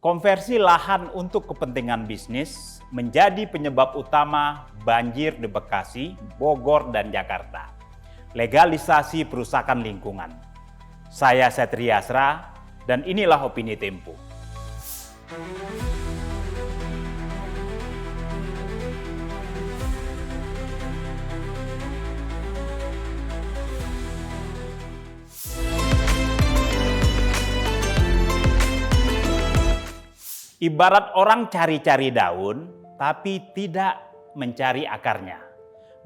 Konversi lahan untuk kepentingan bisnis menjadi penyebab utama banjir di Bekasi, Bogor, dan Jakarta. Legalisasi perusakan lingkungan. Saya Satria Asra, dan inilah Opini Tempo. Ibarat orang cari-cari daun, tapi tidak mencari akarnya.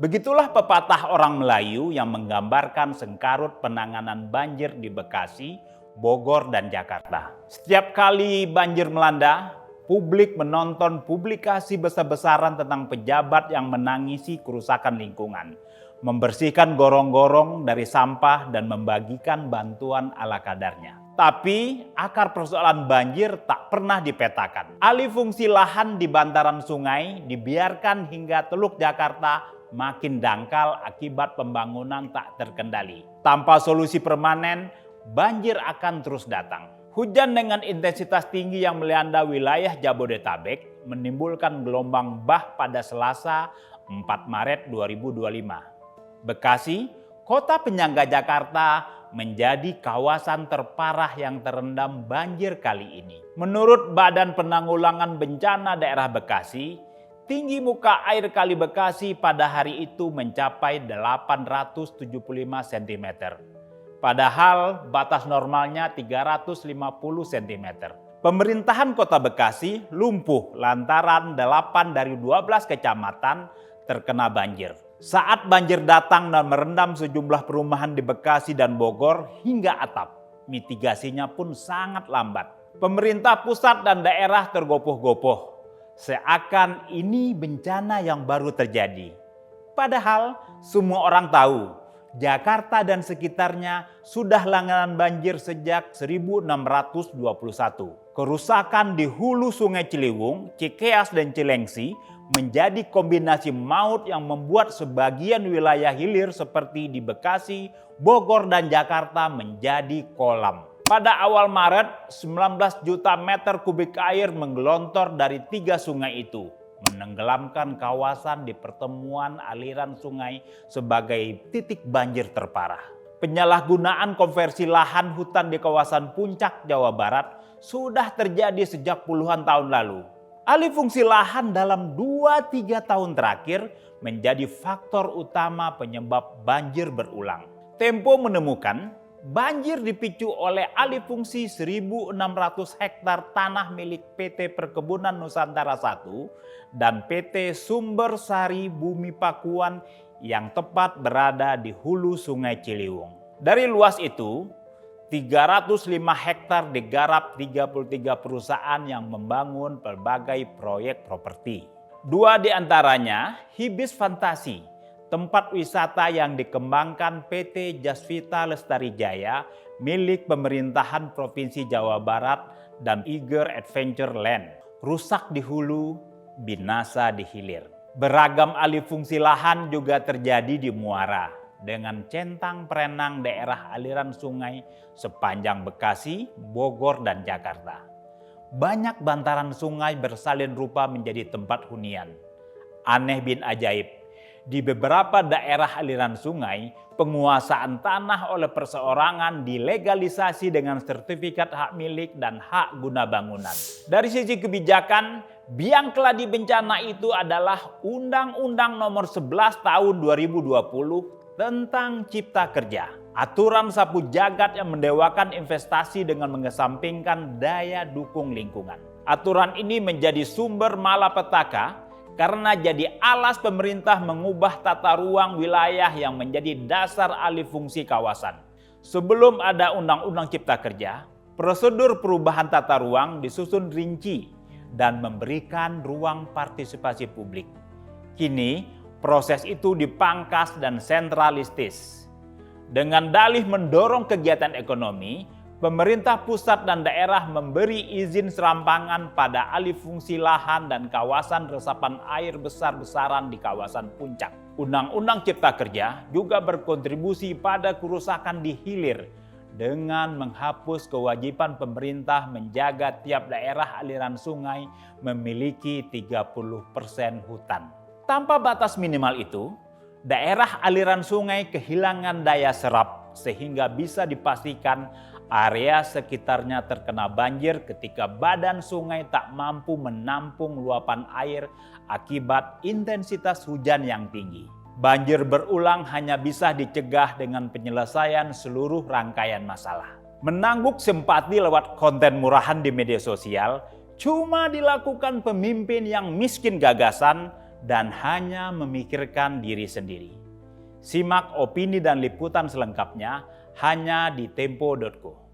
Begitulah pepatah orang Melayu yang menggambarkan sengkarut penanganan banjir di Bekasi, Bogor, dan Jakarta. Setiap kali banjir melanda, publik menonton publikasi besar-besaran tentang pejabat yang menangisi kerusakan lingkungan, membersihkan gorong-gorong dari sampah dan membagikan bantuan ala kadarnya. Tapi akar persoalan banjir tak pernah dipetakan. Alih fungsi lahan di bantaran sungai dibiarkan hingga Teluk Jakarta makin dangkal akibat pembangunan tak terkendali. Tanpa solusi permanen, banjir akan terus datang. Hujan dengan intensitas tinggi yang melanda wilayah Jabodetabek menimbulkan gelombang bah pada Selasa 4 Maret 2025. Bekasi, kota penyangga Jakarta, menjadi kawasan terparah yang terendam banjir kali ini. Menurut Badan Penanggulangan Bencana Daerah Bekasi, tinggi muka air Kali Bekasi pada hari itu mencapai 875 cm. Padahal batas normalnya 350 cm. Pemerintahan Kota Bekasi lumpuh lantaran 8 dari 12 kecamatan terkena banjir. Saat banjir datang dan merendam sejumlah perumahan di Bekasi dan Bogor hingga atap, mitigasinya pun sangat lambat. Pemerintah pusat dan daerah tergopoh-gopoh, seakan ini bencana yang baru terjadi. Padahal semua orang tahu, Jakarta dan sekitarnya sudah langganan banjir sejak 1621. Kerusakan di hulu Sungai Ciliwung, Cikeas, dan Cilengsi menjadi kombinasi maut yang membuat sebagian wilayah hilir seperti di Bekasi, Bogor, dan Jakarta menjadi kolam. Pada awal Maret, 19 juta meter kubik air menggelontor dari 3 sungai itu, menenggelamkan kawasan di pertemuan aliran sungai sebagai titik banjir terparah. Penyalahgunaan konversi lahan hutan di kawasan Puncak, Jawa Barat sudah terjadi sejak puluhan tahun lalu. Alih fungsi lahan dalam 2-3 tahun terakhir menjadi faktor utama penyebab banjir berulang. Tempo menemukan banjir dipicu oleh alih fungsi 1.600 hektar tanah milik PT Perkebunan Nusantara I dan PT Sumber Sari Bumi Pakuan yang tepat berada di hulu Sungai Ciliwung. Dari luas itu, 305 hektar digarap 33 perusahaan yang membangun berbagai proyek properti. 2 di antaranya Hibis Fantasi, tempat wisata yang dikembangkan PT Jasvita Lestari Jaya milik pemerintahan Provinsi Jawa Barat, dan Iger Adventure Land, rusak di hulu, binasa di hilir. Beragam alih fungsi lahan juga terjadi di muara, dengan centang perenang daerah aliran sungai sepanjang Bekasi, Bogor, dan Jakarta. Banyak bantaran sungai bersalin rupa menjadi tempat hunian. Aneh bin ajaib, di beberapa daerah aliran sungai, penguasaan tanah oleh perseorangan dilegalisasi dengan sertifikat hak milik dan hak guna bangunan. Dari sisi kebijakan, biang keladi bencana itu adalah Undang-Undang Nomor 11 Tahun 2020 tentang Cipta Kerja. Aturan sapu jagat yang mendewakan investasi dengan mengesampingkan daya dukung lingkungan. Aturan ini menjadi sumber malapetaka karena jadi alas pemerintah mengubah tata ruang wilayah yang menjadi dasar alih fungsi kawasan. Sebelum ada Undang-Undang Cipta Kerja, prosedur perubahan tata ruang disusun rinci dan memberikan ruang partisipasi publik. Kini, proses itu dipangkas dan sentralistis. Dengan dalih mendorong kegiatan ekonomi, pemerintah pusat dan daerah memberi izin serampangan pada alih fungsi lahan dan kawasan resapan air besar-besaran di kawasan Puncak. Undang-Undang Cipta Kerja juga berkontribusi pada kerusakan di hilir dengan menghapus kewajiban pemerintah menjaga tiap daerah aliran sungai memiliki 30% hutan. Tanpa batas minimal itu, daerah aliran sungai kehilangan daya serap sehingga bisa dipastikan area sekitarnya terkena banjir ketika badan sungai tak mampu menampung luapan air akibat intensitas hujan yang tinggi. Banjir berulang hanya bisa dicegah dengan penyelesaian seluruh rangkaian masalah. Menangguk simpati lewat konten murahan di media sosial cuma dilakukan pemimpin yang miskin gagasan dan hanya memikirkan diri sendiri. Simak opini dan liputan selengkapnya hanya di tempo.co.